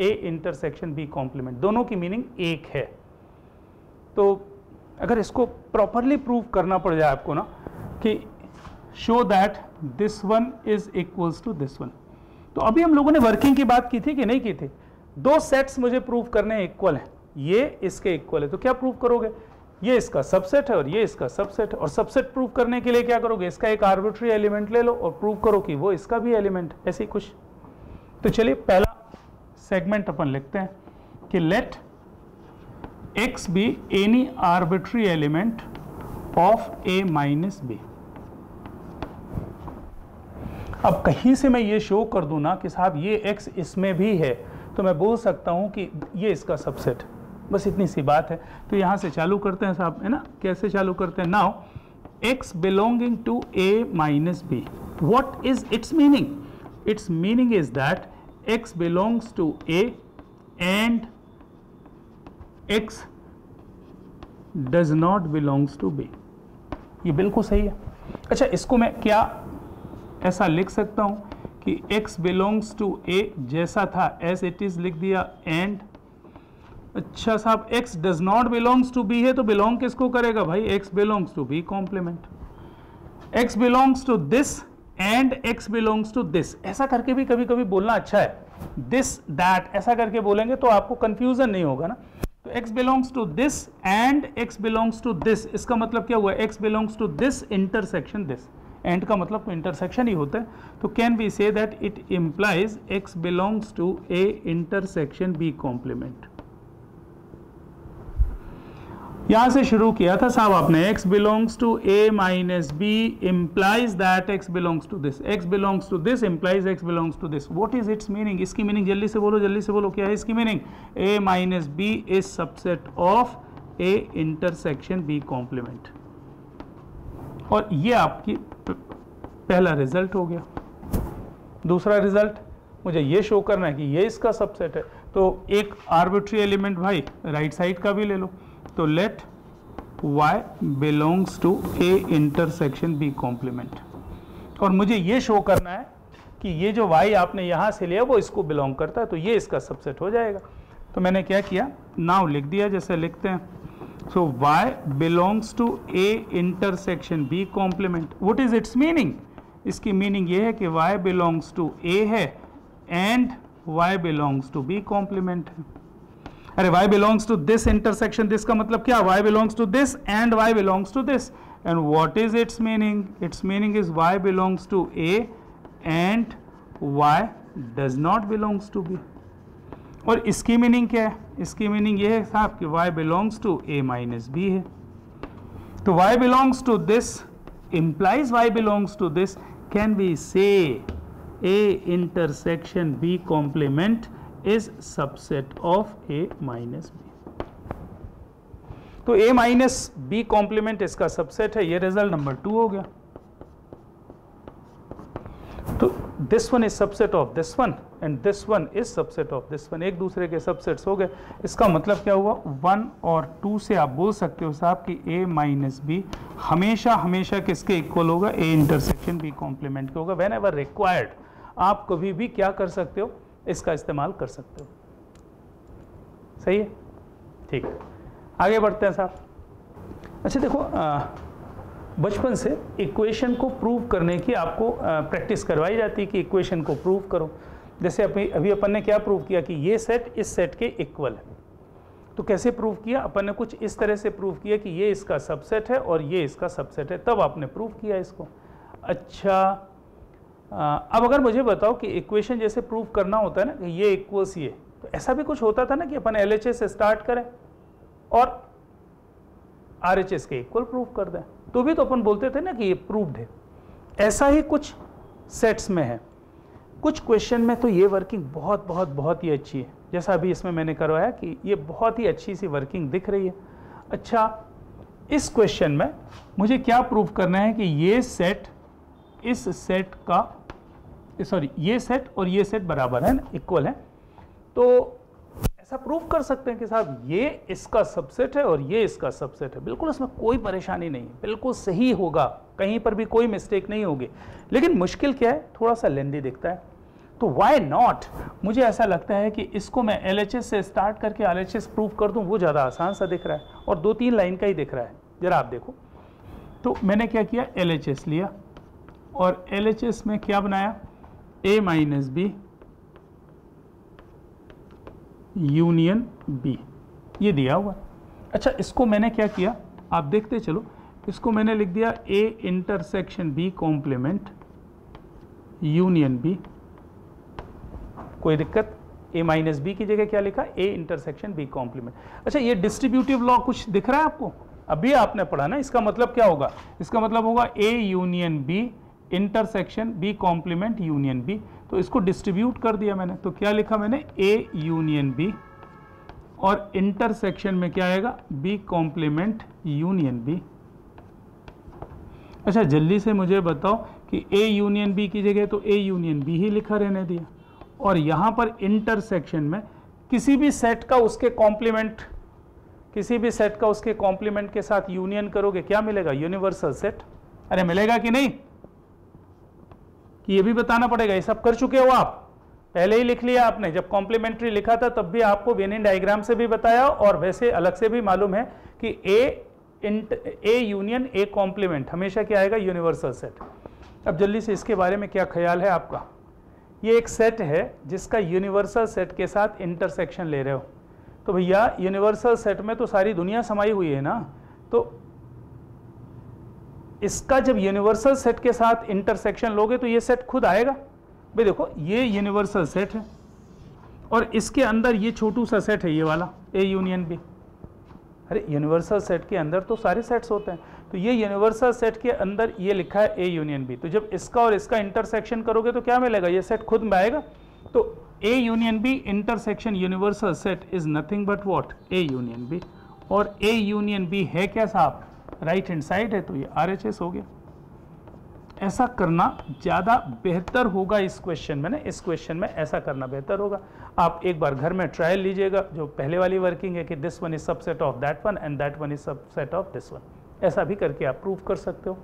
a intersection b complement, दोनों की मीनिंग एक है। तो अगर इसको प्रॉपरली प्रूव करना पड़ जाए आपको ना कि show that this one is equals to this one, तो अभी हम लोगों ने वर्किंग की बात की थी कि नहीं की थी? दो सेट्स मुझे प्रूव करने इक्वल हैं, ये इसके इक्वल है, तो क्या प्रूव करोगे? ये इसका सबसेट है और ये इसका सबसेट है, और सबसेट प्रूव करने के लिए क्या करोगे? इसका एक आर्बिट्री एलिमेंट ले लो और प्रूव करो कि वो इसका भी एलिमेंट, ऐसे ही कुछ। तो चलिए पहला सेगमेंट अपन लिखते हैं कि let x be any arbitrary element of a minus B. अब कहीं से मैं ये शो कर दूं ना कि साहब ये x इसमें भी है, तो मैं बोल सकता हूं कि ये इसका सबसेट, बस इतनी सी बात है। तो यहां से चालू करते हैं साहब, है ना? कैसे चालू करते हैं? Now x belonging to a minus B, what is its meaning? Its meaning is that x belongs to a and x does not belongs to b। ये बिल्कुल सही है। अच्छा, इसको मैं क्या ऐसा लिख सकता हूं कि x बिलोंग्स टू a जैसा था एज इट इज लिख दिया, एंड अच्छा साहब x does not belongs to b है, तो बिलोंग किसको करेगा भाई? x belongs to b complement. x belongs to this and x belongs to this, ऐसा करके भी कभी कभी बोलना अच्छा है। दिस दैट ऐसा करके बोलेंगे तो आपको कंफ्यूजन नहीं होगा ना। तो x belongs to this and x belongs to this, इसका मतलब क्या हुआ? x belongs to this intersection this, and का मतलब तो इंटरसेक्शन ही होता है। तो can we say that it implies x belongs to a intersection b complement. यहां से शुरू किया था साहब आपने, x belongs to a minus b implies that x belongs to this, x belongs to this implies x belongs to this. What is its meaning? इसकी meaning जल्दी से बोलो, जल्दी से बोलो, क्या है इसकी meaning? a minus b is subset of a intersection b complement. और ये आपकी पहला रिजल्ट हो गया। दूसरा रिजल्ट मुझे ये शो करना है कि ये इसका सबसेट है, तो एक आर्बिट्री एलिमेंट भाई राइट साइड का भी ले लो। तो let y belongs to a intersection b complement, और मुझे ये शो करना है कि ये जो y आपने यहां से लिया वो इसको बिलोंग करता है, तो ये इसका सबसेट हो जाएगा। तो मैंने क्या किया, नाउ लिख दिया जैसे लिखते हैं। So y belongs to a intersection b complement. What is its meaning? इसकी मीनिंग ये है कि y बिलोंग्स टू a है and y belongs to b complement है। अरे y belongs to this intersection this का मतलब क्या? y belongs to this and y belongs to this, and what is its meaning? Its meaning is y belongs to a and y does not belongs to b। और इसकी meaning क्या है? इसकी meaning ये है साहब कि y belongs to a minus b है। तो y belongs to this implies y belongs to this, can we say a intersection b complement is subset of a minus b? तो a minus b complement इसका subset है, ये result number 2 हो गया। तो this one is subset of this one and this one is subset of this one, एक दूसरे के सबसेट्स हो गए। इसका मतलब क्या हुआ? 1 और 2 से आप बोल सकते हो साहब कि a माइनस बी हमेशा हमेशा किसके इक्वल होगा? a इंटरसेक्शन b कॉम्प्लीमेंट के होगा। वेन एवर रिक्वायर्ड आप कभी भी क्या कर सकते हो? इसका इस्तेमाल कर सकते हो। सही है, ठीक है, आगे बढ़ते हैं साहब। अच्छा देखो, बचपन से इक्वेशन को प्रूव करने की आपको प्रैक्टिस करवाई जाती है कि इक्वेशन को प्रूव करो। जैसे अभी अपन ने क्या प्रूव किया कि ये सेट इस सेट के इक्वल है। तो कैसे प्रूव किया? अपन ने कुछ इस तरह से प्रूव किया कि ये इसका सबसेट है और ये इसका सबसेट है, तब आपने प्रूव किया इसको। अच्छा, अब अगर मुझे बताओ कि इक्वेशन जैसे प्रूव करना होता है ना कि ये इक्वल्स ये, तो ऐसा भी कुछ होता था ना कि अपन LHS से स्टार्ट करें और RHS के इक्वल प्रूव कर दें, तो भी तो अपन बोलते थे ना कि ये प्रूव्ड है। ऐसा ही कुछ सेट्स में है। कुछ क्वेश्चन में तो ये वर्किंग बहुत बहुत बहुत ही अच्छी है, जैसा अभी इसमें मैंने करवाया कि ये बहुत ही अच्छी सी वर्किंग दिख रही है। अच्छा, इस क्वेश्चन में मुझे क्या प्रूव करना है कि ये सेट इस सेट का, सॉरी, ये सेट और ये सेट बराबर है ना, इक्वल है। तो ऐसा प्रूव कर सकते हैं कि साहब ये इसका सबसेट है और ये इसका सबसेट है, बिल्कुल उसमें कोई परेशानी नहीं है, बिल्कुल सही होगा, कहीं पर भी कोई मिस्टेक नहीं होगी। लेकिन मुश्किल क्या है, थोड़ा सा लेंदी दिखता है। तो व्हाई नॉट, मुझे ऐसा लगता है कि इसको मैं LHS से स्टार्ट करके RHS प्रूव कर दूं, वो ज़्यादा आसान सा दिख रहा है और 2-3 लाइन का ही दिख रहा है। जरा आप देखो, तो मैंने क्या किया, LHS लिया और LHS में क्या बनाया, A minus B union B, ये दिया हुआ। अच्छा, इसको मैंने क्या किया, आप देखते चलो, इसको मैंने लिख दिया A intersection B complement union B। कोई दिक्कत, A माइनस बी की जगह क्या लिखा, A इंटरसेक्शन B कॉम्प्लीमेंट। अच्छा, ये डिस्ट्रीब्यूटिव लॉ कुछ दिख रहा है आपको, अभी आपने पढ़ा ना, इसका मतलब क्या होगा, इसका मतलब होगा A union B intersection B complement union B। तो इसको डिस्ट्रीब्यूट कर दिया मैंने, तो क्या लिखा मैंने, A यूनियन B और इंटरसेक्शन में क्या आएगा, B कॉम्प्लीमेंट यूनियन B। अच्छा, जल्दी से मुझे बताओ कि A यूनियन B की जगह तो A यूनियन B ही लिखा रहने दिया, और यहाँ पर इंटरसेक्शन में किसी भी सेट का उसके कॉम्प्लीमेंट, किसी भी सेट का उसके कॉम्प्लीमेंट के साथ यूनियन करोगे, क्या मिलेगा, यूनिवर्सल सेट। अरे मिलेगा कि नहीं, कि ये भी बताना पड़ेगा, ये सब कर चुके हो आप, पहले ही लिख लिया आपने, जब कॉम्प्लीमेंट्री लिखा था तब भी आपको वेनिन डायग्राम से भी बताया और वैसे अलग से भी मालूम है कि A यूनियन A कॉम्प्लीमेंट हमेशा क्या आएगा, यूनिवर्सल सेट। अब जल्दी से इसके बारे में क्या ख्याल है आपका, ये एक सेट है जिसका यूनिवर्सल सेट के साथ इंटरसेक्शन ले रहे हो, तो भैया यूनिवर्सल सेट में तो सारी दुनिया समाई हुई है ना, तो इसका जब यूनिवर्सल सेट के साथ इंटरसेक्शन लोगे तो ये सेट खुद आएगा। भाई देखो, ये यूनिवर्सल सेट है और इसके अंदर ये छोटू सा सेट है, ये वाला A यूनियन B। अरे यूनिवर्सल सेट के अंदर तो सारे सेट्स होते हैं, तो ये यूनिवर्सल सेट के अंदर ये लिखा है A यूनियन B, तो जब इसका और इसका इंटरसेक्शन करोगे तो क्या मिलेगा, ये सेट खुद में आएगा। तो A union B intersection universal set is nothing but what, A union B, और A यूनियन B है क्या साहब, राइट हैंड साइड है, तो ये RHS हो गया। ऐसा करना ज़्यादा बेहतर होगा इस क्वेश्चन में ना, इस क्वेश्चन में ऐसा करना बेहतर होगा। आप एक बार घर में ट्रायल लीजिएगा, जो पहले वाली वर्किंग है कि this one is subset of that one and that one is subset of this one, ऐसा भी करके आप प्रूव कर सकते हो,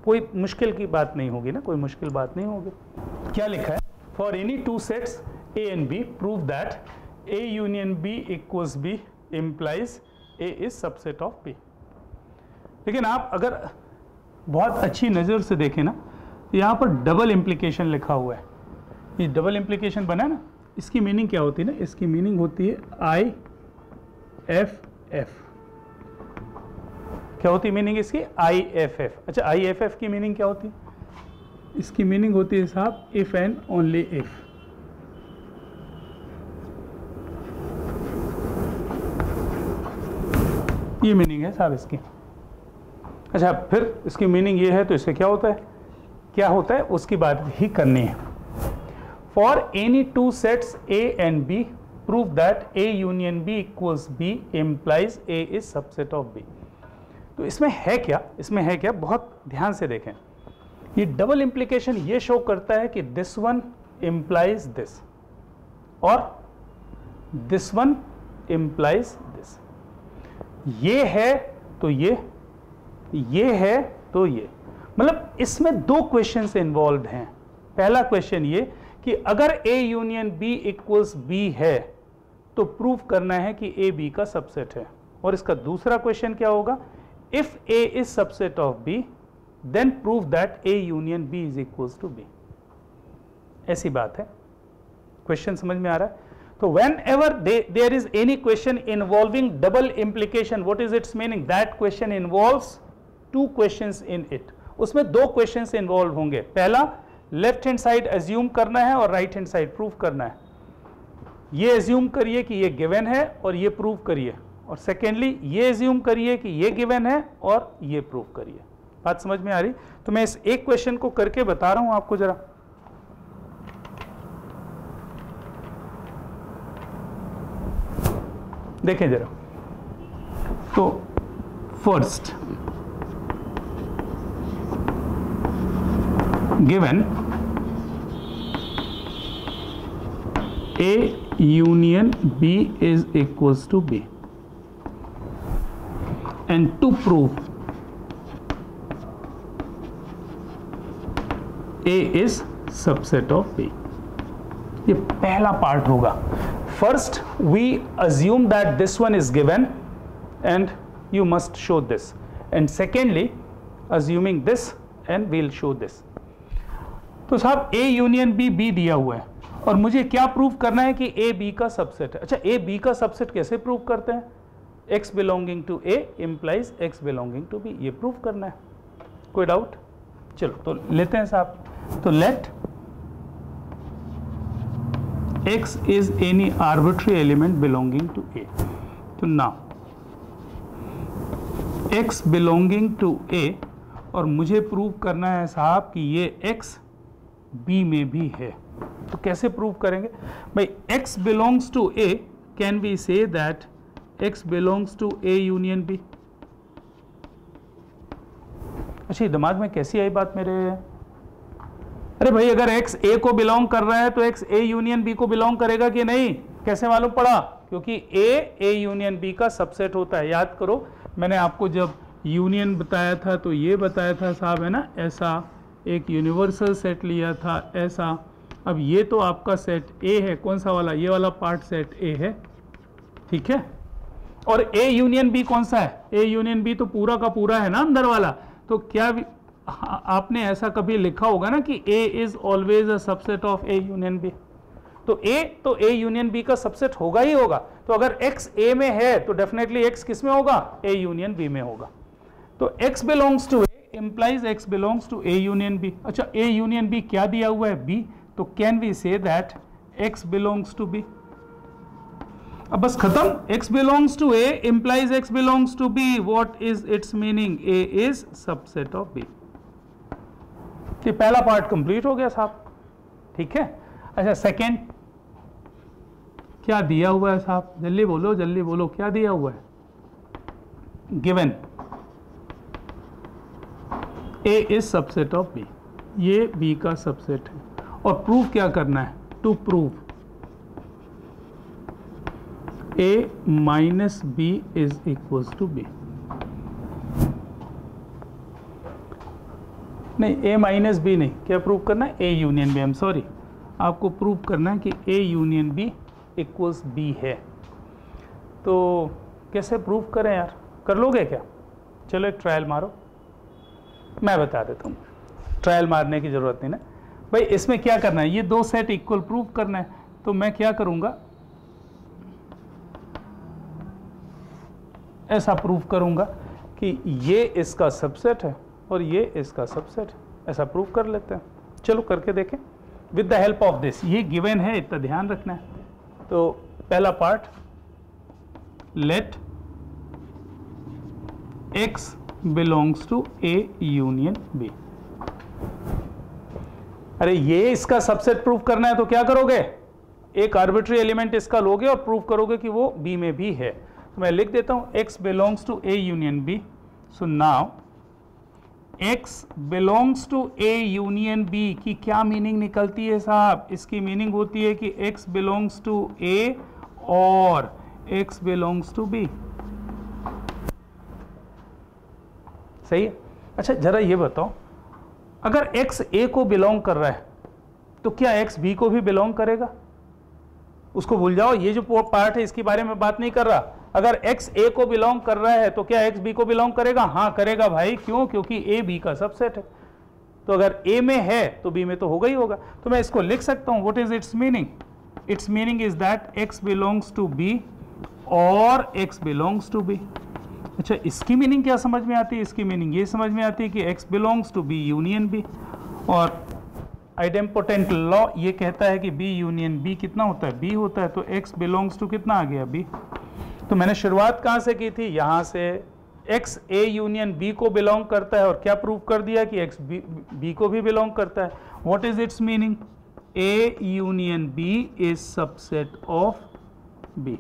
कोई मुश्किल की बात नहीं होगी ना, कोई मुश्किल बात नहीं होगी। क्या लिखा है, for any two sets A and B prove that A union B equals B implies A is subset of B। लेकिन आप अगर बहुत अच्छी नज़र से देखें ना, यहाँ पर डबल इम्प्लीकेशन लिखा हुआ है, ये डबल इम्प्लीकेशन बना है ना, इसकी मीनिंग क्या होती है ना, इसकी मीनिंग होती है IFF। क्या होती है मीनिंग इसकी, IFF। अच्छा, IFF की मीनिंग क्या होती है, इसकी मीनिंग होती है साहब इफ एंड ओनली इफ। ये मीनिंग है साहब इसकी। अच्छा, फिर इसकी मीनिंग ये है तो इससे क्या होता है, क्या होता है उसकी बात ही करनी है। For any two sets A and B prove that A union B equals B implies A is subset of B। तो इसमें है क्या, इसमें है क्या, बहुत ध्यान से देखें। ये डबल इम्प्लीकेशन ये शो करता है कि दिस वन इम्प्लाइज दिस और दिस वन इम्प्लाइज दिस, ये है तो ये है तो ये, मतलब इसमें दो क्वेश्चंस इन्वॉल्व हैं। पहला क्वेश्चन ये कि अगर A union B equals B है तो प्रूव करना है कि A B का सबसेट है, और इसका दूसरा क्वेश्चन क्या होगा, if A is subset of B then prove that A union B is equals to B। ऐसी बात है, क्वेश्चन समझ में आ रहा है। तो whenever there is any question involving double implication, what is its meaning, that question involves two questions in it। उसमें दो questions involved होंगे, पहला लेफ्ट हैंड साइड एज्यूम करना है और राइट हैंड साइड प्रूव करना है। ये एज्यूम करिए कि ये गिवन है और ये प्रूव करिए, और सेकेंडली ये एज्यूम करिए कि ये गिवन है और ये प्रूव करिए। बात समझ में आ रही? तो मैं इस एक क्वेश्चन को करके बता रहा हूं आपको, जरा देखें जरा। तो first given A union B is equals to B, and to prove A is subset of B. ये पहला पार्ट होगा. First we assume that this one is given and you must show this, and secondly assuming this and we'll show this. तो साहब A union B B दिया हुआ है और मुझे क्या प्रूव करना है कि A B का सबसेट है. अच्छा, A B का सबसेट कैसे प्रूव करते हैं? X belonging to A implies X belonging to B, ये प्रूव करना है. कोई डाउट? चलो तो लेते हैं साहब. तो let X is any arbitrary element belonging to A. तो now X belonging to A, और मुझे प्रूव करना है साहब कि ये X B में भी है. तो कैसे प्रूव करेंगे भाई? X belongs to A, can we say that X belongs to A union B? अच्छा, दिमाग में कैसी आई बात मेरे? अरे भाई, अगर X A को बिलोंग कर रहा है तो X A यूनियन B को बिलोंग करेगा कि नहीं? कैसे मालूम पड़ा? क्योंकि A यूनियन B का सबसेट होता है. याद करो, मैंने आपको जब यूनियन बताया था तो ये बताया था साहब, है ना, ऐसा एक यूनिवर्सल सेट लिया था ऐसा. अब ये तो आपका सेट A है. कौन सा वाला? ये वाला पार्ट सेट A है, ठीक है. और A यूनियन B कौन सा है? A यूनियन B तो पूरा का पूरा है ना, अंदर वाला. तो क्या आपने ऐसा कभी लिखा होगा ना कि A is always a subset of A union B? तो A यूनियन B का सबसेट होगा ही होगा. तो अगर X A में है तो डेफिनेटली X किस में होगा? A यूनियन B में होगा. तो X belongs to A implies X belongs to A union B. अच्छा, A union B क्या दिया हुआ है? B. तो can we say that X belongs to B? अब बस खत्म. X belongs to A implies X belongs to B. What is its meaning? A is subset of B. ये पहला पार्ट कंप्लीट हो गया साहब, ठीक है. अच्छा, सेकेंड क्या दिया हुआ है साहब? जल्दी बोलो, जल्दी बोलो, क्या दिया हुआ है? Given A is subset of B. ये B का सबसेट है. और प्रूव क्या करना है? To prove A minus B is equals to B. नहीं, A माइनस B नहीं. क्या प्रूव करना है? A union B. I am sorry, आपको प्रूव करना है कि A union B equals B है. तो कैसे प्रूव करें यार? कर लोगे क्या? चलो एक ट्रायल मारो, मैं बता देता हूँ. ट्रायल मारने की ज़रूरत नहीं ना भाई. इसमें क्या करना है? ये दो सेट इक्वल प्रूव करना है. तो मैं क्या करूँगा, ऐसा प्रूव करूँगा कि ये इसका सबसेट है और ये इसका सबसेट है. ऐसा प्रूव कर लेते हैं. चलो करके देखें with the help of this. ये गिवन है, इतना ध्यान रखना है. तो पहला part, let X belongs to A union B. अरे ये इसका सबसेट प्रूव करना है तो क्या करोगे? एक आर्बिट्री एलिमेंट इसका लोगे और प्रूव करोगे कि वो B में भी है. तो मैं लिख देता हूं X belongs to A union B. So now X belongs to A union B की क्या मीनिंग निकलती है साहब? इसकी मीनिंग होती है कि X belongs to A और X belongs to B. सही है. अच्छा, जरा ये बताओ, अगर X A को बिलोंग कर रहा है तो क्या X B को भी बिलोंग करेगा? उसको भूल जाओ, ये जो पार्ट है इसके बारे में बात नहीं कर रहा. अगर X A को बिलोंग कर रहा है तो क्या X B को बिलोंग करेगा? हाँ करेगा भाई. क्यों? क्योंकि A B का सबसेट है. तो अगर A में है तो B में तो होगा ही होगा. तो मैं इसको लिख सकता हूँ. What is its meaning? Its meaning is that X belongs to B और X बिलोंग्स टू B. अच्छा, इसकी मीनिंग क्या समझ में आती है? इसकी मीनिंग ये समझ में आती है कि X belongs to B union B. और आइडेम्पोटेंट लॉ ये कहता है कि B यूनियन B कितना होता है? B होता है. तो X बिलोंग्स टू कितना आ गया? B. तो मैंने शुरुआत कहाँ से की थी? यहाँ से. X A यूनियन B को बिलोंग करता है और क्या प्रूव कर दिया कि X B को भी बिलोंग करता है. What is its meaning? A union B is subset of B.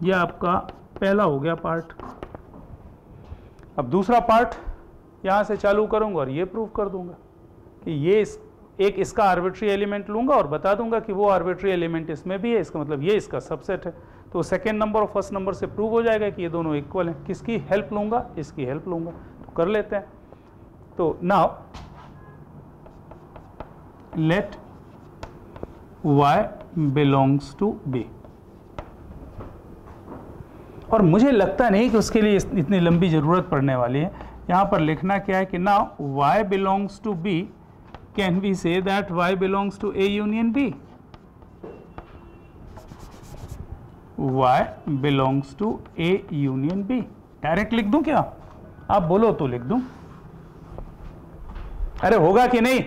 यह आपका पहला हो गया पार्ट. अब दूसरा पार्ट यहाँ से चालू करूँगा और ये प्रूव कर दूंगा कि ये एक इसका आर्बिट्री एलिमेंट लूंगा और बता दूंगा कि वो आर्बिट्री एलिमेंट इसमें भी है, इसका मतलब ये इसका सबसेट है। तो सेकेंड नंबर और फर्स्ट नंबर से प्रूव हो जाएगा कि ये दोनों इक्वल हैं। किसकी हेल्प लूंगा? इसकी हेल्प लूंगा। तो कर लेते हैं। तो now let y belongs to b, और मुझे लगता नहीं कि उसके लिए इतनी लंबी जरूरत पड़ने वाली है। यहां पर लिखना क्या है कि now y belongs to b, can we say that y belongs to a union b? y belongs to a union b। Direct लिख दूं क्या? आप बोलो तो लिख दूं। अरे होगा कि नहीं?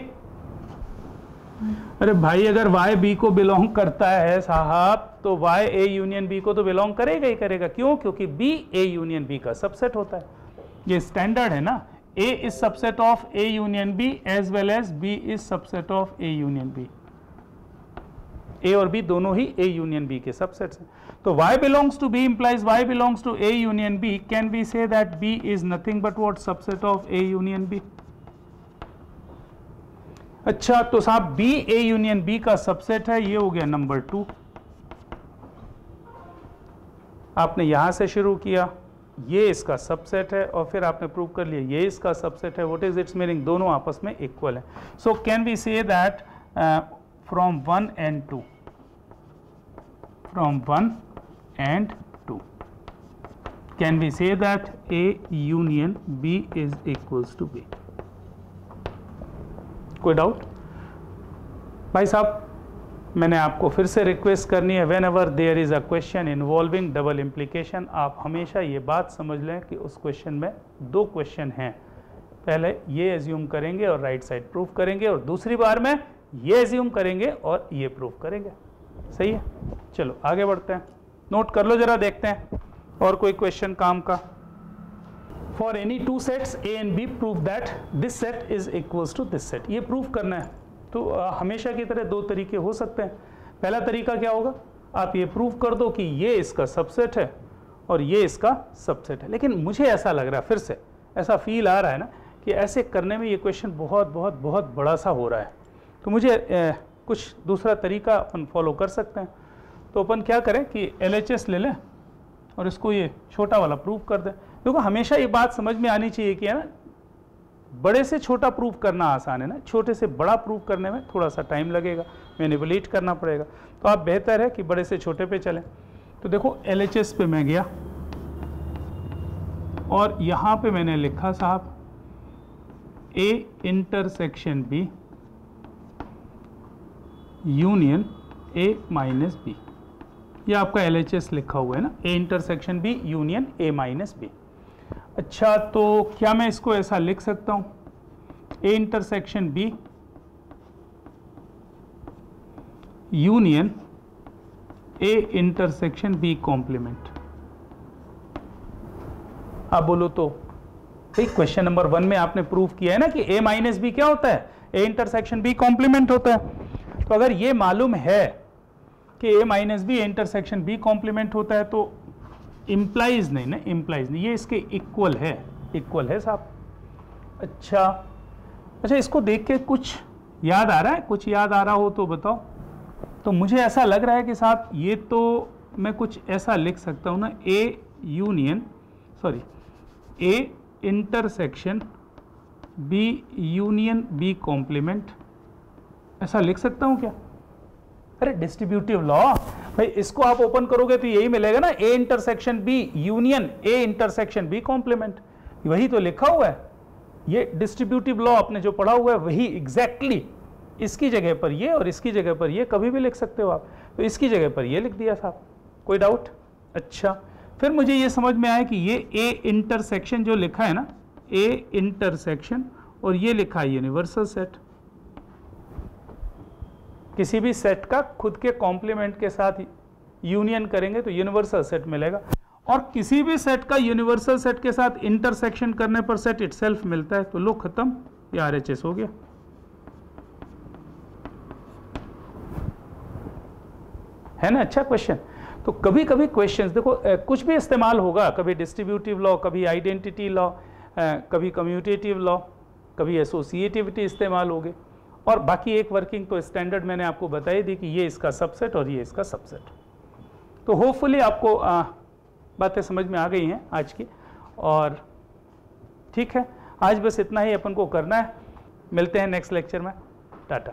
अरे भाई अगर y b को बिलोंग करता है साहब तो y a यूनियन b को तो बिलोंग करेगा ही करेगा। क्यों? क्योंकि b a यूनियन b का सबसेट होता है। ये स्टैंडर्ड है ना। a is subset of a union b as well as b is subset of a union b। a और b दोनों ही a यूनियन b के सबसेट्स हैं। तो y belongs to b implies y belongs to a union b। Can be say that b is nothing but what? Subset of a union b। अच्छा तो साहब b a union b का subset है, ये हो गया नंबर 2। आपने यहां से शुरू किया, ये इसका सबसेट है, और फिर आपने प्रूव कर लिया ये इसका सबसेट है। What is its meaning? दोनों आपस में इक्वल है। So can we say that from 1 and 2, from 1 and 2, can we say that A union B is equals to B? कोई डाउट? भाई साहब मैंने आपको फिर से रिक्वेस्ट करनी है, whenever there is a question involving double implication, आप हमेशा ये बात समझ लें कि उस क्वेश्चन में 2 क्वेश्चन हैं। पहले ये एज्यूम करेंगे और राइट साइड प्रूव करेंगे, और दूसरी बार में ये एज्यूम करेंगे और ये प्रूव करेंगे। सही है? चलो आगे बढ़ते हैं। नोट कर लो जरा, देखते हैं और कोई क्वेश्चन काम का। For any 2 sets A and B prove that this set is equals to this set. ये प्रूव करना है। तो हमेशा की तरह 2 तरीके हो सकते हैं। पहला तरीका क्या होगा? आप ये प्रूव कर दो कि ये इसका सबसेट है और ये इसका सबसेट है। लेकिन मुझे ऐसा लग रहा है, फिर से ऐसा फील आ रहा है ना कि ऐसे करने में ये क्वेश्चन बहुत बहुत बहुत बड़ा सा हो रहा है। तो मुझे कुछ दूसरा तरीका अपन फॉलो कर सकते हैं। तो अपन क्या करें कि LHS ले लें और इसको ये छोटा वाला प्रूव कर दें। देखो हमेशा ये बात समझ में आनी चाहिए कि है ना, बड़े से छोटा प्रूव करना आसान है ना, छोटे से बड़ा प्रूव करने में थोड़ा सा टाइम लगेगा, मैनिपुलेट करना पड़ेगा। तो आप बेहतर है कि बड़े से छोटे पे चलें। तो देखो LHS पे मैं गया और यहाँ पे मैंने लिखा साहब A intersection B union A minus B। ये आपका LHS लिखा हुआ है ना, A intersection B union A minus B। अच्छा तो क्या मैं इसको ऐसा लिख सकता हूं? A intersection B union A intersection B complement. आप बोलो तो भाई क्वेश्चन नंबर 1 में आपने प्रूव किया है ना कि A माइनस B क्या होता है? A इंटरसेक्शन B कॉम्प्लीमेंट होता है। तो अगर ये मालूम है कि A minus B intersection B complement होता है तो इम्प्लाइज नहीं ना, इम्प्लाइज नहीं, ये इसके इक्वल है साहब। अच्छा इसको देख के कुछ याद आ रहा है? कुछ याद आ रहा हो तो बताओ। तो मुझे ऐसा लग रहा है कि साहब ये तो मैं कुछ ऐसा लिख सकता हूँ ना, A intersection B union B complement, ऐसा लिख सकता हूँ क्या? अरे डिस्ट्रीब्यूटिव लॉ भाई, इसको आप ओपन करोगे तो यही मिलेगा ना, A intersection B union A intersection B complement, वही तो लिखा हुआ है। ये डिस्ट्रीब्यूटिव लॉ आपने जो पढ़ा हुआ है वही एग्जैक्टली इसकी जगह पर ये और इसकी जगह पर ये कभी भी लिख सकते हो आप। तो इसकी जगह पर ये लिख दिया साहब। कोई डाउट? अच्छा फिर मुझे ये समझ में आया कि ये A इंटरसेक्शन जो लिखा है ना, A इंटरसेक्शन, और ये लिखा है यूनिवर्सल सेट। किसी भी सेट का खुद के कॉम्प्लीमेंट के साथ यूनियन करेंगे तो यूनिवर्सल सेट मिलेगा, और किसी भी सेट का यूनिवर्सल सेट के साथ इंटरसेक्शन करने पर सेट इटसेल्फ मिलता है। तो लो खत्म, ये RHS हो गया। है ना अच्छा क्वेश्चन? तो कभी कभी क्वेश्चंस देखो कुछ भी इस्तेमाल होगा, कभी डिस्ट्रीब्यूटिव लॉ, कभी आइडेंटिटी लॉ, कभी कम्यूटेटिव लॉ, कभी एसोसिएटिविटी इस्तेमाल होगी, और बाकी एक वर्किंग तो स्टैंडर्ड मैंने आपको बताई दी कि ये इसका सबसेट और ये इसका सबसेट। तो होपफुली आपको बातें समझ में आ गई हैं आज की, और ठीक है, आज बस इतना ही अपन को करना है। मिलते हैं नेक्स्ट लेक्चर में। टाटा।